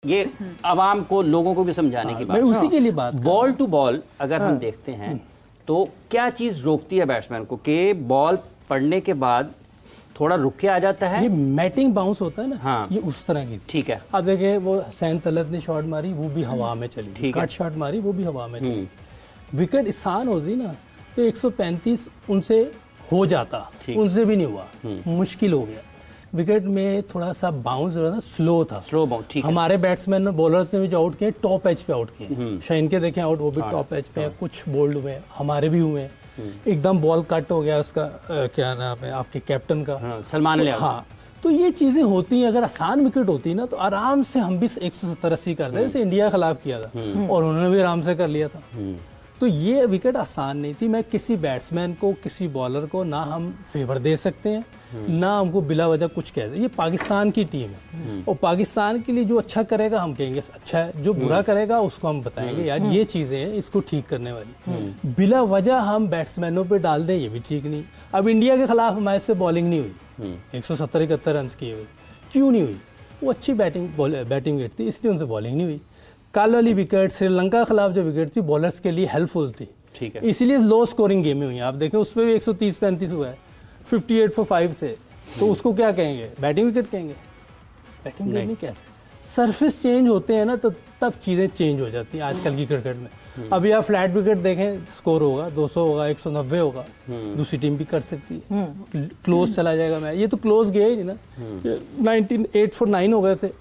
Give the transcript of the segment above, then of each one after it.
ये आवाम को, लोगों को भी समझाने की बात। मैं उसी के लिए बात, बॉल टू बॉल अगर हम देखते हैं तो क्या चीज़ रोकती है बैट्समैन को कि बॉल पड़ने के बाद थोड़ा रुक के आ जाता है? ये मैटिंग बाउंस होता है ना, हाँ, ये उस तरह की। ठीक है। अब देखिए वो हुसैन तलत ने शॉट मारी, वो भी हवा में चली, कट शॉट मारी, वो भी हवा में चली। विकेट आसान होती ना तो 135 उनसे हो जाता, उनसे भी नहीं हुआ, मुश्किल हो गया। विकेट में थोड़ा सा बाउंस जो है ना स्लो था, स्लो बाउंस। हमारे बैट्समैन ने, बॉलर्स ने भी जो आउट किए टॉप एज पे आउट किए। शाइन के देखें आउट, वो भी टॉप एज पे, कुछ बोल्ड हुए, हमारे भी हुए। एकदम बॉल कट हो गया उसका, क्या नाम है आपके कैप्टन का, सलमान अली। हाँ, तो ये चीज़ें होती हैं। अगर आसान विकेट होती ना तो आराम से हम भी 170-80 कर दे, जैसे इंडिया के खिलाफ किया था और उन्होंने भी आराम से कर लिया था। तो ये विकेट आसान नहीं थी। मैं किसी बैट्समैन को, किसी बॉलर को ना हम फेवर दे सकते हैं, ना हमको बिला वजह कुछ कह सकते। ये पाकिस्तान की टीम है और पाकिस्तान के लिए जो अच्छा करेगा हम कहेंगे अच्छा है, जो बुरा करेगा उसको हम बताएंगे यार ये चीज़ें हैं, इसको ठीक करने वाली। बिला वजह हम बैट्समैनों पे डाल दें, ये भी ठीक नहीं। अब इंडिया के खिलाफ हमारे से बॉलिंग नहीं हुई, 170-71 रन की हुई, क्यों नहीं हुई? वो अच्छी बैटिंग विकेट थी, इसलिए उनसे बॉलिंग नहीं हुई। कल वाली विकेट श्रीलंका के खिलाफ जो विकेट थी बॉलर्स के लिए हेल्पफुल थी, ठीक है, इसलिए लो स्कोरिंग गेमें हुई हैं। आप देखें उसमें भी 130-35 हुआ है, 58 for 5 थे, तो उसको क्या कहेंगे? बैटिंग विकेट कहेंगे? बैटिंग विकेट नहीं कह सकते। सरफेस चेंज होते हैं ना तो तब चीज़ें चेंज हो जाती हैं आजकल की क्रिकेट में। अभी आप फ्लैट विकेट देखें, स्कोर होगा 200 होगा, 190 होगा, दूसरी टीम भी कर सकती है, क्लोज चला जाएगा मैच। ये तो क्लोज गया ही नहीं ना, 8 for 9 हो गए थे,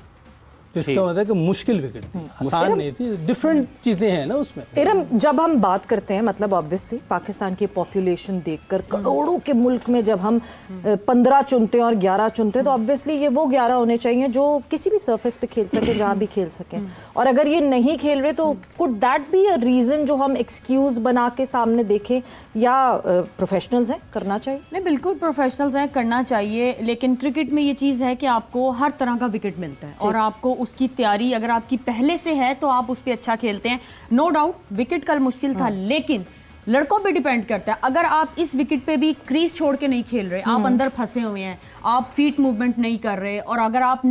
तो इसका मतलब है कि मुश्किल विकेट थी, आसान नहीं थी, डिफरेंट चीज़ें हैं ना उसमें। इरम, जब हम बात करते हैं, मतलब ऑब्वियसली पाकिस्तान की पॉपुलेशन देखकर करोड़ों के मुल्क में जब हम 15 चुनते हैं और 11 चुनते हैं तो ऑब्वियसली ये वो 11 होने चाहिए जो किसी भी सरफेस पे खेल सके, जहाँ भी खेल सकें। और अगर ये नहीं खेल रहे तो could that be a reason जो हम एक्सक्यूज़ बना के सामने देखें, या प्रोफेशनल्स हैं, करना चाहिए? नहीं, बिल्कुल प्रोफेशनल्स हैं, करना चाहिए, लेकिन क्रिकेट में ये चीज़ है कि आपको हर तरह का विकेट मिलता है और आपको उसकी तैयारी अगर आपकी पहले से है तो आप उस पर अच्छा खेलते हैं। नो डाउट विकेट कल मुश्किल था, लेकिन लड़कों पे डिपेंड करता है। अगर आप इस विकेट पे भी क्रीज छोड़ के नहीं खेल रहे, आप अंदर फंसे हुए हैं, आप फीट मूवमेंट नहीं कर रहे, और अगर आप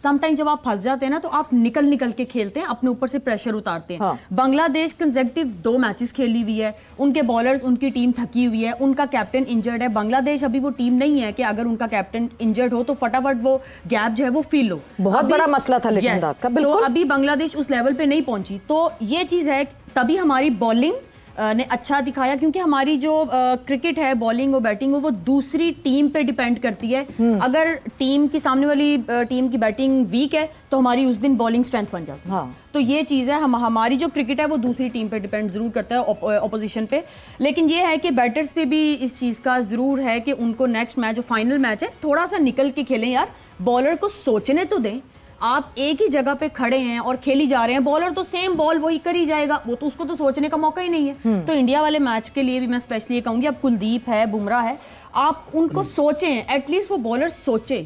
समटाइम जब आप फंस जाते हैं ना तो आप निकल के खेलते हैं, अपने ऊपर से प्रेशर उतारते हैं। बांग्लादेश कंसेक्यूटिव 2 मैचेस खेली हुई है, उनके बॉलर्स, उनकी टीम थकी हुई है, उनका कैप्टन इंजर्ड है। बांग्लादेश अभी वो टीम नहीं है कि अगर उनका कैप्टन इंजर्ड हो तो फटाफट वो गैप जो है वो फील हो। बहुत बड़ा मसला था लेकिन का, तो अभी बांग्लादेश उस लेवल पे नहीं पहुंची। तो ये चीज है, तभी हमारी बॉलिंग ने अच्छा दिखाया, क्योंकि हमारी जो क्रिकेट है, बॉलिंग और बैटिंग हो, वो दूसरी टीम पे डिपेंड करती है। अगर टीम की सामने वाली टीम की बैटिंग वीक है तो हमारी उस दिन बॉलिंग स्ट्रेंथ बन जाती है। तो ये चीज़ है, हमारी जो क्रिकेट है वो दूसरी टीम पे डिपेंड जरूर करता है, ऑपोजिशन पे। लेकिन ये है कि बैटर्स पे भी इस चीज़ का जरूर है कि उनको नेक्स्ट मैच, जो फाइनल मैच है, थोड़ा सा निकल के खेलें यार, बॉलर को सोचने तो दें। आप एक ही जगह पे खड़े हैं और खेली जा रहे हैं, बॉलर तो सेम बॉल वही कर ही जाएगा, वो तो उसको तो सोचने का मौका ही नहीं है। तो इंडिया वाले मैच के लिए भी मैं स्पेशली ये कहूंगी, अब कुलदीप है, बुमराह है, आप उनको सोचें, एटलीस्ट वो बॉलर सोचे,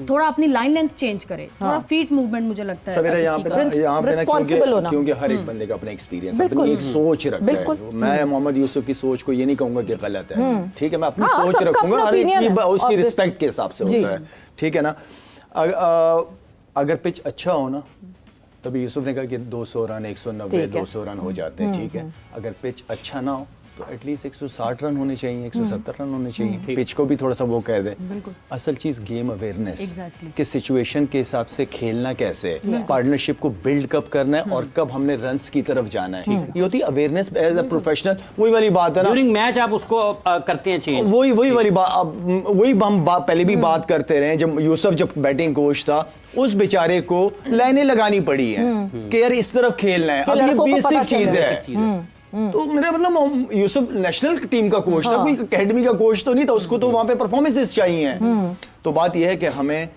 थोड़ा अपनी लाइन लेंथ चेंज करे, थोड़ा फीट मूवमेंट, मुझे लगता है यहाँ पे क्योंकि हर एक बंदे का अपना एक्सपीरियंस, अपनी एक सोच रखता है। मैं मोहम्मद यूसुफ की सोच को ये नहीं कहूंगा कि गलत है, ठीक है, मैं अपनी सोच रखूंगा, हर एक की उसकी रिस्पेक्ट के हिसाब से होता है, ठीक है ना। अगर पिच अच्छा हो ना, तभी यूसुफ ने कहा कि 200 रन, 190, 200 रन हो जाते हैं, ठीक है। अगर पिच अच्छा ना हो तो एटलीस्ट 160 रन होने चाहिए, 170 रन होने चाहिए। पिच को भी थोड़ा सा वो कह दे। असल चीज गेम अवेयरनेस, कि सिचुएशन के हिसाब से खेलना कैसे है, पार्टनरशिप को बिल्ड कब करना है और कब हमने रन्स की तरफ जाना है, ये होती है अवेयरनेस एज अ प्रोफेशनल। वही वाली बात है ना, ड्यूरिंग मैच आप उसको करते हैं चेंज, वही वाली बात, वही हम पहले भी बात करते रहे। जब यूसुफ जब बैटिंग कोच था, उस बेचारे को लाइनें लगानी पड़ी हैं कि यार इस तरफ खेलना है। अब ये बेसिक चीज है। तो मेरा मतलब यूसुफ नेशनल टीम का कोच था, कोई एकेडमी का कोच तो नहीं था, उसको तो वहां पे परफॉर्मेंसेस चाहिए। तो बात यह है कि हमें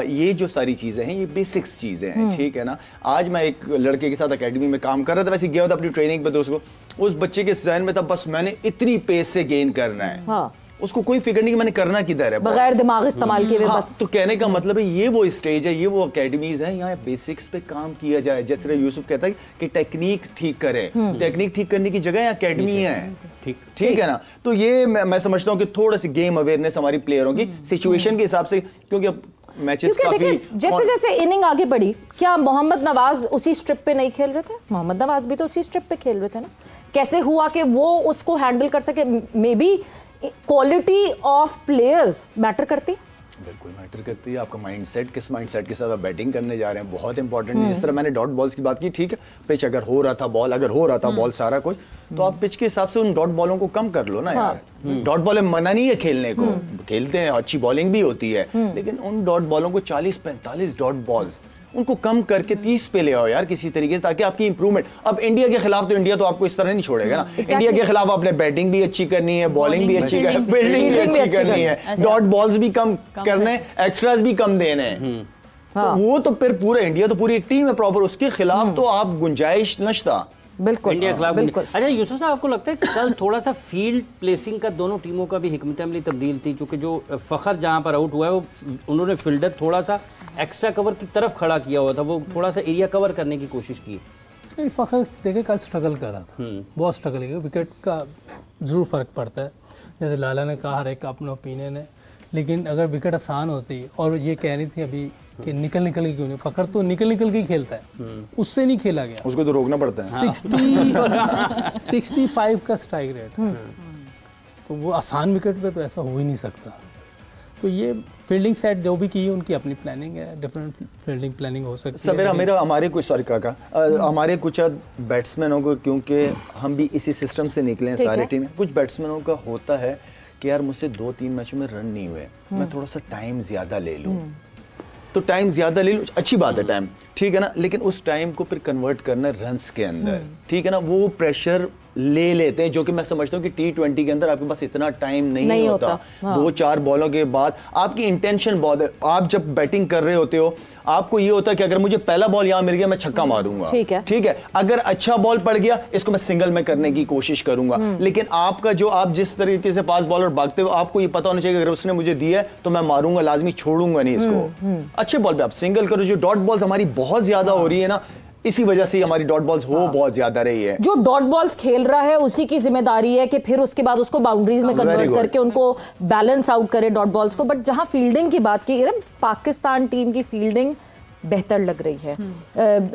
ये जो सारी चीजें हैं ये बेसिक्स चीजें हैं, ठीक है ना। आज मैं एक लड़के के साथ एकेडमी में काम कर रहा था, वैसे गया था अपनी ट्रेनिंग पे, दोस्तों उस बच्चे के ज़हन में था बस मैंने इतनी पेस से गेन करना है, उसको कोई फिक्र नहीं कि मैंने करना किधर है, बगैर दिमाग इस्तेमाल किए बस। तो कहने का मतलब है ये वो स्टेज है, ये वो एकेडमीज हैं, यहाँ बेसिक्स पे काम किया जाए। जैसे यूसुफ कहता है कि टेक्निक ठीक करे, टेक्निक ठीक करने की जगह एकेडमी है, ठीक है ना। तो ये मैं समझता हूँ कि थोड़ा सी गेम अवेयरनेस हमारी प्लेयरों की सिचुएशन के हिसाब से, क्योंकि अब मैचेस क्योंकि काफी देखिए जैसे जैसे इनिंग आगे बढ़ी, क्या मोहम्मद नवाज उसी स्ट्रिप पे नहीं खेल रहे थे? मोहम्मद नवाज भी तो उसी स्ट्रिप पे खेल रहे थे ना। कैसे हुआ कि वो उसको हैंडल कर सके? May be quality of players matter करती। बिल्कुल मैटर करती है। आपका माइंडसेट, किस माइंडसेट के साथ आप बैटिंग करने जा रहे हैं, बहुत इंपॉर्टेंट है। जिस तरह मैंने डॉट बॉल्स की बात की, ठीक है, पिच अगर हो रहा था बॉल, अगर हो रहा था बॉल सारा कुछ, तो आप पिच के हिसाब से उन डॉट बॉलों को कम कर लो ना यार। डॉट बॉल मना नहीं है खेलने को, खेलते हैं, अच्छी बॉलिंग भी होती है, लेकिन उन डॉट बॉलों को 40-45 डॉट बॉल्स उनको कम करके 30 पे ले आओ यार किसी तरीके से, ताकि आपकी इंप्रूवमेंट। अब इंडिया के खिलाफ तो इंडिया तो आपको इस तरह नहीं छोड़ेगा ना। इंडिया के खिलाफ आपने बैटिंग भी अच्छी करनी है, बॉलिंग भी अच्छी करनी है, फील्डिंग भी अच्छी करनी है, डॉट बॉल्स भी कम करने, एक्स्ट्रास भी कम देने हैं। वो तो फिर पूरा इंडिया तो पूरी एक टीम है प्रॉपर, उसके खिलाफ तो आप गुंजाइश नश्ता। बिल्कुल इंडिया के खिलाफ। बिल्कुल। अच्छा यूसुफ साहब, आपको लगता है कि कल थोड़ा सा फील्ड प्लेसिंग का दोनों टीमों का भी हिकमत अमली तब्दील थी? क्योंकि जो फखर जहां पर आउट हुआ है वो उन्होंने फील्डर थोड़ा सा एक्स्ट्रा कवर की तरफ खड़ा किया हुआ था, वो थोड़ा सा एरिया कवर करने की कोशिश की। फखर देखे कल स्ट्रगल कर रहा था, बहुत स्ट्रगल किया। विकेट का जरूर फर्क पड़ता है, जैसे लाला ने कहा, हर एक का अपना ओपिनियन है, लेकिन अगर विकेट आसान होती, और ये कह रही थी अभी कि निकल के क्यों नहीं, फखर तो निकल के ही खेलता है, उससे नहीं खेला गया, उसको तो रोकना पड़ता है। 65 का स्ट्राइक रेट, तो वो आसान विकेट पे तो ऐसा हो ही नहीं सकता। तो ये फील्डिंग सेट जो भी की है उनकी अपनी प्लानिंग है, डिफरेंट फील्डिंग प्लानिंग हो सकती है। हमारे कुछ सॉरी काका, हमारे कुछ बैट्समैनों को, क्योंकि हम भी इसी सिस्टम से निकले हैं सारे टीम, कुछ बैट्समैनों का होता है कि यार मुझसे 2-3 मैचों में रन नहीं हुए, मैं थोड़ा सा टाइम ज्यादा ले लूं, तो टाइम ज्यादा ले लूं, अच्छी बात है टाइम, ठीक है ना, लेकिन उस टाइम को फिर कन्वर्ट करना रन्स के अंदर, ठीक है ना, वो प्रेशर ले लेते हैं, जो कि मैं समझता हूँ कि T20 के अंदर आपके पास इतना टाइम नहीं होता। 2-4 बॉलों के बाद आपकी इंटेंशन बहुत है। आप जब बैटिंग कर रहे होते हो, आपको ये होता है कि अगर मुझे पहला बॉल यहाँ मिल गया मैं छक्का मारूंगा, ठीक है, अगर अच्छा बॉल पड़ गया इसको मैं सिंगल में करने की कोशिश करूंगा। लेकिन आपका जो आप जिस तरीके से फास्ट बॉलर भागते हो, आपको ये पता होना चाहिए अगर उसने मुझे दिया है तो मैं मारूंगा, लाजमी छोड़ूंगा नहीं इसको। अच्छे बॉल पे आप सिंगल करो। जो डॉट बॉल्स हमारी बहुत ज्यादा हो रही है ना, इसी वजह से हमारी डॉट बॉल्स बहुत ज्यादा रही है। जो डॉट बॉल्स खेल रहा है उसी की जिम्मेदारी है कि फिर उसके बाद उसको बाउंड्रीज में कन्वर्ट करके उनको बैलेंस आउट करे डॉट बॉल्स को। बट जहां फील्डिंग की बात की, पाकिस्तान टीम की फील्डिंग बेहतर लग रही है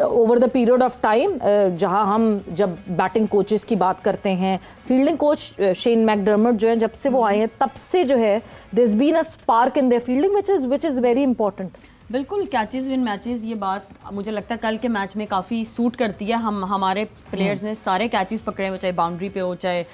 over the period of time. जहां हम जब बैटिंग कोचेस की बात करते हैं, फील्डिंग कोच शेन मैकडर्मट जो है, जब से वो आए हैं तब से जो है there has been a spark in their fielding which is very important. बिल्कुल, कैचेस विन मैचेस, ये बात मुझे लगता है कल के मैच में काफ़ी सूट करती है। हमारे प्लेयर्स ने सारे कैचेस पकड़े हो, चाहे बाउंड्री पे हो चाहे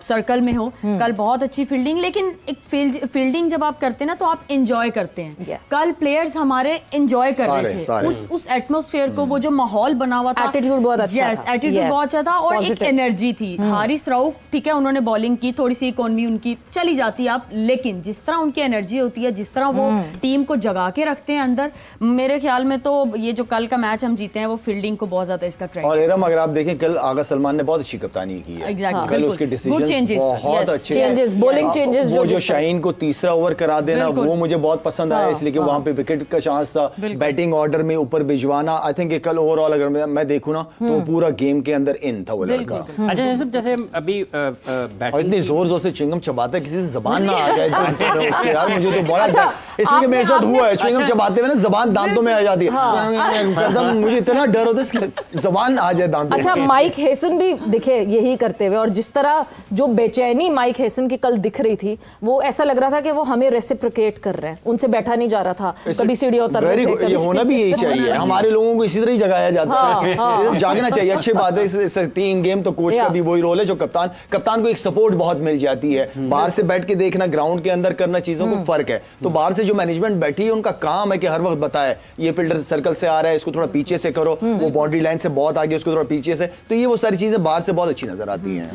सर्कल में हो। कल बहुत अच्छी फील्डिंग, लेकिन एक फील्डिंग जब आप करते हैं ना तो आप इंजॉय करते हैं। कल प्लेयर्स हमारे इंजॉय कर रहे थे उस एटमोस्फेयर को, वो जो माहौल बना हुआ था, एटीट्यूड बहुत अच्छा था, एटीट्यूड बहुत अच्छा था और एक एनर्जी थी। हारिस रऊफ, ठीक है, उन्होंने बॉलिंग की, थोड़ी सी इकोनॉमी उनकी चली जाती है आप, लेकिन जिस तरह उनकी एनर्जी होती है, जिस तरह वो टीम को जगा के रखते हैं अंदर, मेरे ख्याल में तो ये जो कल का मैच हम जीते हैं वो फील्डिंग को बहुत ज्यादा इसका क्रेडिट। और एरम, अगर आप देखें कल आगा सलमान ने बहुत अच्छी कप्तानी की है। Exactly, कल उसके डिसीजंस बहुत अच्छे, बॉलिंग चेंजेस, वो जो शाहीन को तीसरा ओवर करा देना वो मुझे बहुत पसंद आया, इसलिए कि वहां पे विकेट का चांस था, बैटिंग ऑर्डर में ऊपर भिजवाना। आई थिंक कल ओवरऑल अगर मैं देखूं ना तो पूरा गेम के अंदर इन था वो लड़का। अच्छा जैसे अभी इतनी जोर जोर से च्युइंगम चबाता है, किसी से जबान ना आ जाए यार, मुझे तो बड़ा इसलिए मेरे साथ हुआ है, च्युइंगम चबाते हुए ना जबान दांतों में आ जाती है, मुझे इतना डर होता है जबान आ जाए दांतों में। अच्छा, माइक हेसन भी दिखे यही करते हुए, और जिस तरह जो बेचैनी माइक हेसन की कल दिख रही थी, वो ऐसा लग रहा था कि वो हमें रेसिप्रोकेट कर रहे हैं, उनसे बैठा नहीं जा रहा था, कभी सीढ़ियां उतर रहे थे। ये होना भी यही चाहिए, हमारे लोगों को इसी तरह ही जगाया जाता है, जागना चाहिए। अच्छी बात है, टीम गेम तो कोच का भी वही रोल है, जो कप्तान को एक सपोर्ट बहुत मिल जाती है। बाहर से बैठ के देखना, ग्राउंड के अंदर करना, चीजों को फर्क है। तो बाहर से जो मैनेजमेंट बैठी है उनका काम है कि हर वक्त बताए ये फील्डर सर्कल से आ रहा है, इसको थोड़ा पीछे से करो, वो बाउंड्री लाइन से बहुत आगे, उसको थोड़ा पीछे से, तो ये वो सारी चीजें बाहर से बहुत अच्छी नजर आती हैं।